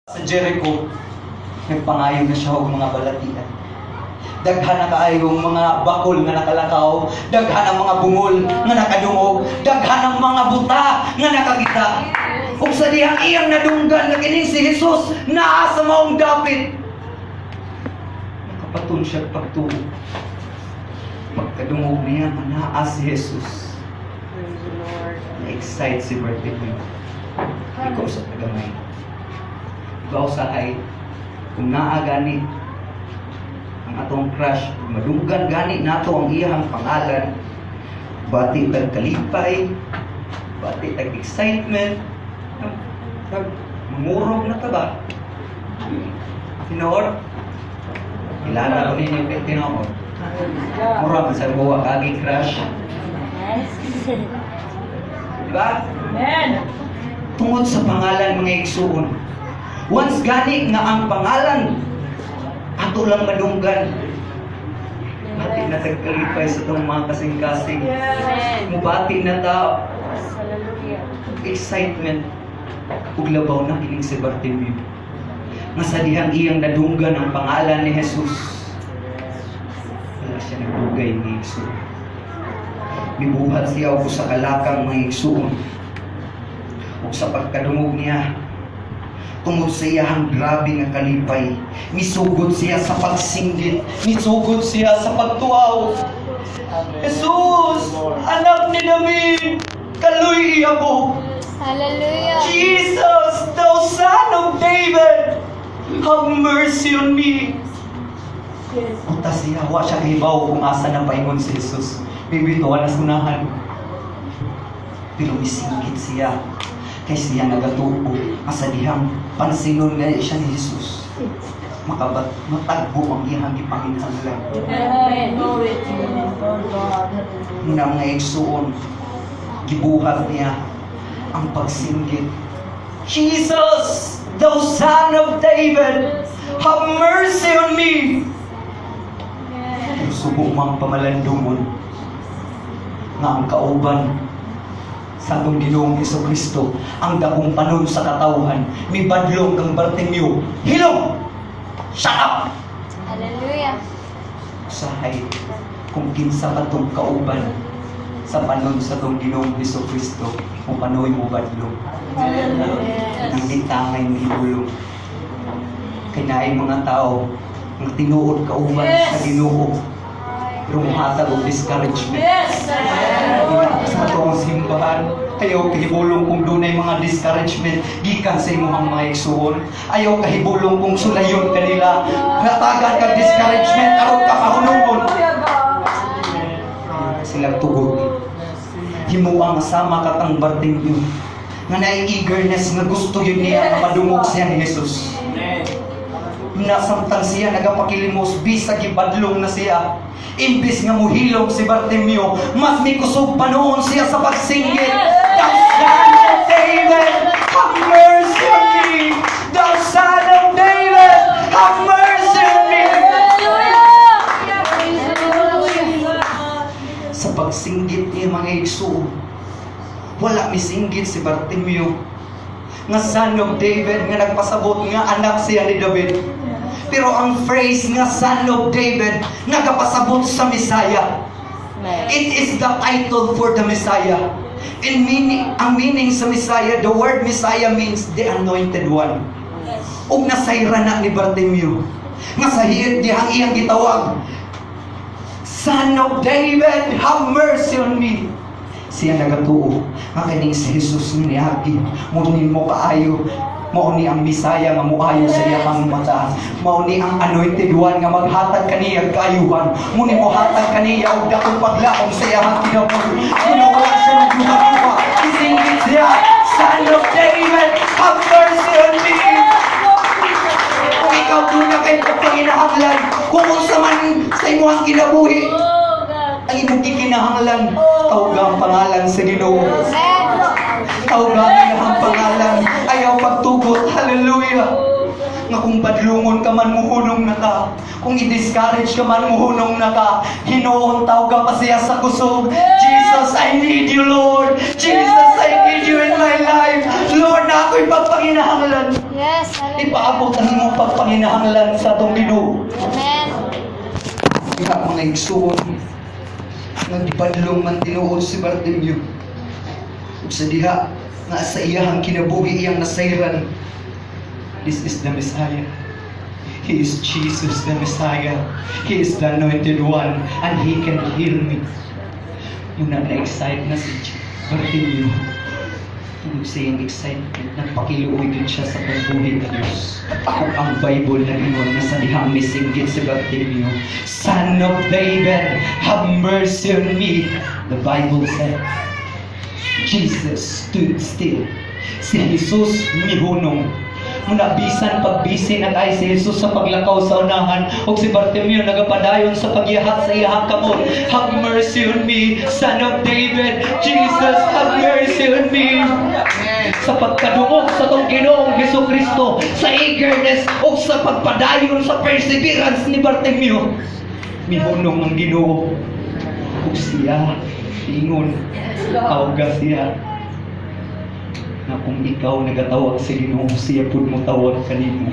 Sa Jericho, nagpangayo na siya og mga balatian. Daghan na kaayong mga bakol nga nakalakaw, daghan ang mga bungol nga nakadungog, daghan ang mga buta nga nakakita. Ug sa dihang iyang nadunggan na kining si Jesus naa sa maong dapit. Nakapatun siya pagtuo. Pagkadungog niya naa si Jesus. Na-excite si Bartimeo. Ikaw sa tagamay. Ikaw sa hay, kung naa gani ang atong crush, madunggan gani nato ang iyang pangalan, bati tag kalipay, bati tag excitement, mangurog na ka ba? Tinoor? Kilala ko ninyo kay Tinoor. Murag sa buwa kagi crush. Diba? Amen. Tungod sa pangalan mga igsuon. Once gani nga ang pangalan ato lang madunggan. Bati na tagkalipay sa itong mga kasing-kasing. Mubati na ta. Excitement. Ug labaw na kining si Bartimeo. Nga sa dihang iyang nadunggan ang pangalan ni Jesus. Wala siya nagdugay ni igsuon. Mibuhat siya o sa kalakang mga igsuon. Ug sa pagkadungog niya, tungod sa iyang grabe nga kalipay, misugod siya sa pagsinggit, misugod siya sa pagtuaw. Jesus, anak ni David, kaluy iya ko. Hallelujah. Jesus, thou son of David, have mercy on me. Punta siya, wa siya kahibaw kung asa na paingon si Jesus. Bibituan na sunahan. Pero misinggit siya. Kay siya nagatubo, masadihang pansinon nga siya ni Jesus. Matagbo ang iyang ipanginhanglan. Muna mga igsuon, gibuhat niya ang pagsinggit. Jesus, thou son of David, have mercy on me. Subo mang pamalandungon nga ang kauban sa atong Ginoong Jesucristo ang dakong panon sa katawhan mibadlong kang Bartimeo. Hilom! Shut up! Hallelujah. Usahay kung kinsa pa tong kauban sa panon sa atong Ginoong Jesucristo kung panoy mo badlong. Ang ditangay mo ibulong. Kay naay mga tao ang tinuod kauban sa Ginoo. Pero muhatag og discouragement. Sa atong simbahan, ayaw kahibulong kung dunay mga discouragement gikan sa imong mga igsuon. Ayaw kahibulong kung sulayon kanila. Hatagan kag discouragement aron ka mahunungon. Sila tugod. Himuang sama ka kang Bartimeo nga naay eagerness nga gusto yun niya nga madungog siya ni Jesus. Nasamtang siya nagapakilimos bisag ibadlong na siya. Imbis nga muhilom si Bartimeo, mas may kusog pa noon siya sa pagsinggit. Thou son of David, have mercy on me! Thou son of David, have mercy on me! Sa pagsinggit niya mga igsuon, wala misinggit si Bartimeo nga son of David nga nagpasabot nga anak siya ni David. Pero ang phrase nga son of David nagapasabot sa Messiah. It is the title for the Messiah. Ang meaning sa Messiah, the word Messiah means the anointed one. Ug nasayra na ni Bartimeo nga sa dihang iyang gitawag, Son of David, have mercy on me. Siya nagatuo nga kining si Jesus niagi munin mo kaayo. Mao ni ang Bisaya nga muayo sa iyang mata. Mao ni ang anointed one nga maghatag kaniya kaayuhan. Muni mo hatag kaniya og dakong paglaom sa iyang kinabuhi. Ginawa siya ng duha-duha. Isingit siya, Son of David, have mercy on me. Kung ikaw doon na kayo pagpaginahanglan, kung unsa man sa imong kinabuhi, ang imong gikinahanglan, tawag ang pangalan sa Ginoo. Tawag ang pangalan, ayaw pagtugot. Hallelujah. Nga kung badlungon ka man, muhunong na ka. Kung i-discourage ka man, muhunong na ka. Hinoon tawag ka pa siya sa kusog. Jesus, I need you, Lord. Jesus, I need you in my life. Lord, na ako'y pagpanginahanglan. Yes. Hallelujah. Ipaabot ang imong pagpanginahanglan sa atong Ginoo. Amen. Kaya mga igsuon, nagpadlong man tinuod si Bartimeo. Ug sa diha, nga sa iyahang kinabuhi iyang nasayran, this is the Messiah. He is Jesus the Messiah. He is the anointed one, and He can heal me. Muna na-excite na si Bartimeo. Tungkol sa iyang excitement, nagpakiluoy din siya sa pagbuhi ng Diyos. Kung ang Bible na ingon na sa dihang misinggit si Bartimeo, Son of David, have mercy on me. The Bible said, Jesus stood still. Si Jesus mihunong. Muna bisan pagbisi na kay si Jesus sa paglakaw sa unahan, o si Bartimeo nagapadayon sa pagyahat sa iyang kamot. Have mercy on me, Son of David. Jesus, have mercy on me. Sa pagkadungog sa tong Ginoong Hesukristo, sa eagerness o sa pagpadayon sa perseverance ni Bartimeo, mihunong ang Ginoo. O siya ingon, tawag siya na kung ikaw nagatawag sa Ginoo, siya pud mo tawag kanimo.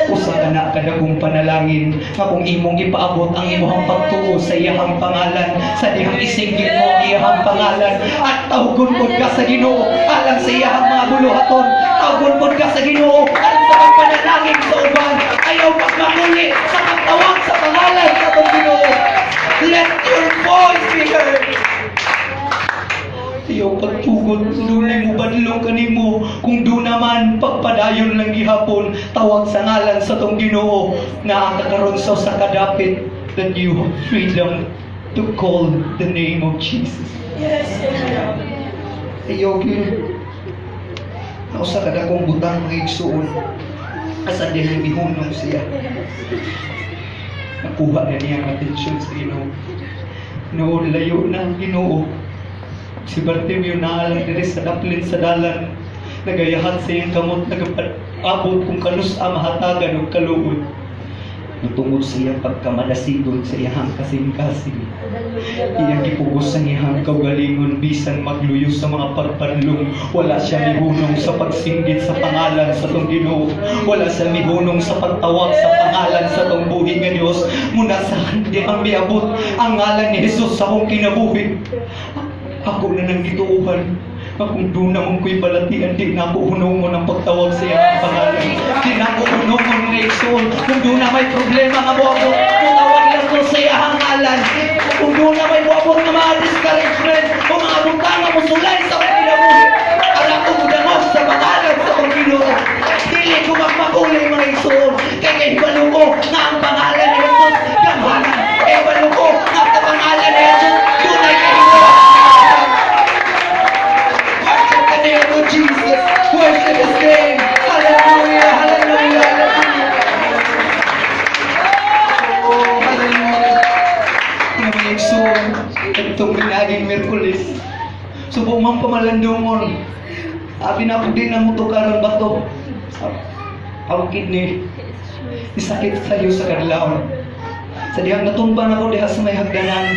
Usa ka na kadagong panalangin nga kung imong ipaabot ang imong pagtuo sa iyang pangalan, sa dihang isinggit mo ang iyang pangalan, at tawgon pod ka sa Ginoo alang sa iyang mga buluhaton. Tawgon pod ka sa Ginoo alang sa pagpanalangin sa uban. Ayaw pagmamuli sa pagtawag sa pangalan sa atong Ginoo. Let your voice be heard. Ayaw pagtugon, dunay mo badlong kanimo. Kung do naman, pagpadayon lang gihapon, tawag sa ngalan sa tong Ginoo na kakaroon sa kadapit, that you have freedom to call the name of Jesus. Yes. Ayaw yun. Nausa ka dakong butang mga igsuon. Asa din ang ihunong siya. Nakuha na niya ang atensyon sa Ginoo. Noon layo na ang Ginoo. Si Bartimeo naalang diri sa daplin sa dalan, nagayahan sa iyang kamot, nagabot kung kanus mahatagan o kaluod. Natungod sa iyang pagkamadasigon sa iyang kasing-kasing. Iyang gipugos sa iyang kaugalingon, bisan magluyo sa mga pagpanlong. Wala siya mihunong sa pagsinggit sa pangalan sa tong Ginoo. Wala siya mihunong sa pagtawag sa pangalan sa tong buhi nga Dios. Muna sa hindi ang miabot ang ngalan ni Jesus sa akong kinabuhi. Ako na nang gituuhan. Kung doon naman ko'y balatian, di na ako hunong mo ng pagtawag sa iyang pangalan. Di na ako hunong mo ng reaksyon. Kung doon na may problema nga mo ako, tawag lang ko sa iyang ngalan. Kung doon na may buwabot na mga discouragement o mga butang na musulay sa mga kinabuhi, alam ko mudangos sa pangalan sa kong Ginoo. Dili ko magmakulay mga igsoon. Kaya ibalo ko nga ang pangalan ni Jesus gamhanan. Ibalo ko nga ang pangalan ni Jesus tunay kahinuwa. Jesus, worship His name. Hallelujah, hallelujah, hallelujah. Oh, hallelujah. Namilig so, itong binaging Merkulis. Subong mang pamalandungon. Abi na po din ang mutukaran ba ito? Ang kidney. Isakit sa iyo sa kadlaw. Sa dihang natumba na ko diha sa may hagdanan.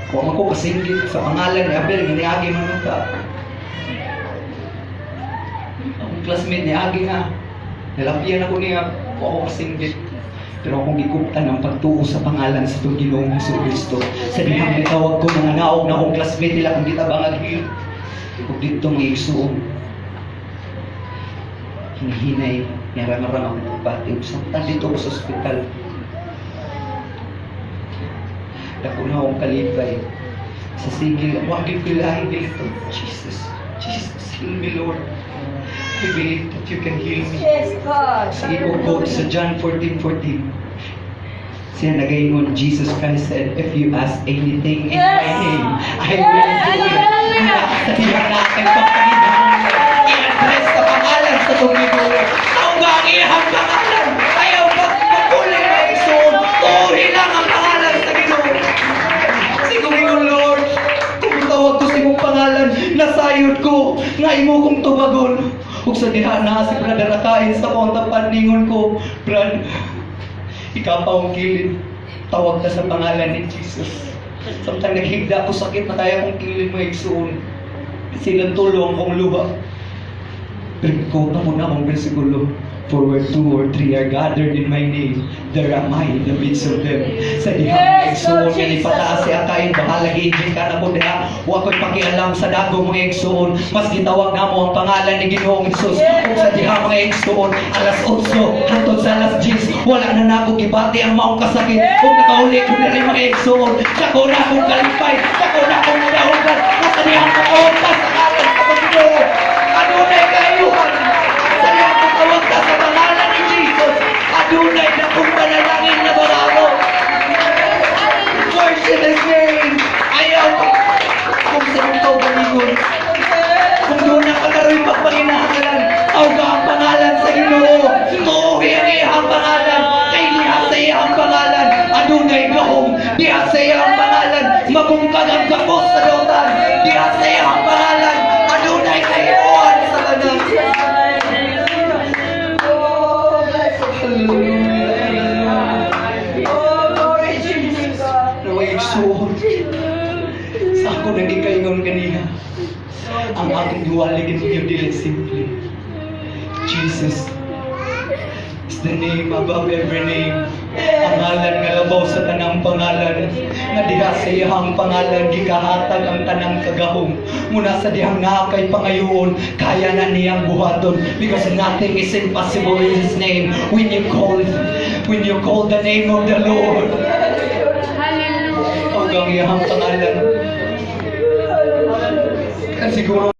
Huwag ako kasinggit sa pangalan ni Abel, niagi man ka. Ang classmate ni Agi nga, nalapian ako niya, huwag ako kasinggit. Pero akong gikuptan ang pagtuo sa pangalan sa itong Ginoong Hesukristo. Sa dihang bitawag ko mga naog na akong classmate nila kung kita bangag-hil. Kung dito mga igsuong. Hinihinay, yaram-aram akong pagpati. Samtang dito ko sa ospital. Dako na akong kalipay sa sigil. Huwag ipilahin dito. Jesus, heal me, Lord. I believe that you can heal me. Yes, God. Sige ko quote sa John 14:14. Siya nagaingon, Jesus Christ said, if you ask anything in my name, I will do it. Sa diyan na aking pagkahinahon, i-address sa pangalan sa Ginoo. Ang gagihang pangalan, ayaw magpapuli na isoon. Tuhi lang ang pangalan sa Ginoo. Siguro Lord, kung tawag ko sa imong pangalan, nasayod ko, nga imo kong tubagon. Ug sa diha na si Brother Akain sa kontapan ningon ko, Brad, ikaw pa ang kilid. Tawag ka sa pangalan ni Jesus. Samtang naghigda ko sakit na kaya kong kilid mo igsuon. Silang tulong kong luha. Pero na muna akong bersikulo. For where 2 or 3 are gathered in my name, there am I in the midst of them. Sa dihang igsuon nga ipataas si Akain, bahala gigin ka na mo diha. Huwag ko'y pakialam sa dago mga igsuon. Mas gitawag na mo ang pangalan ni Ginoong Jesus. Kung sa dihang mga igsuon, alas 8, hantod sa alas 10, wala na nako gibati ang maong kasakit. Kung nakahuli ko na rin mga igsuon, sako na akong kalipay, sako na akong nahugan. Sa dihang makaunta sa kalan sa Panginoon. Adunay kayuhan. Sa dihang matawag ka sa pangalan ni Jesus. Adunay na kung panalangin na bararo. Worship His name. Ayaw. Kung sa ito balingon. Kung doon na kagaroy pagpanginahalan, awga ang pangalan sa Ginoo. Muuhi ang iyang pangalan. Kay liha sa iyang pangalan. Adunay gahong. Diha sa iyang pangalan. Mabungkag ang kapos sa dautan. Diha sa iyang pangalan. Adunay kahimuan sa kanan. Naway igsuon. Sa ako nang ikaingon kaniya. Ang aking duwaligin niyo dili simple. Jesus is the name above every name. Ang ngalan nga labaw sa tanang pangalan. Nga diha sa iyang pangalan gikahatag ang tanang kagahom. Muna sa dihang nakay pangayoon, kaya na niyang buhaton. Because nothing is impossible in His name. When you call the name of the Lord. Hallelujah. Hanggang iyang pangalan. Kan siguro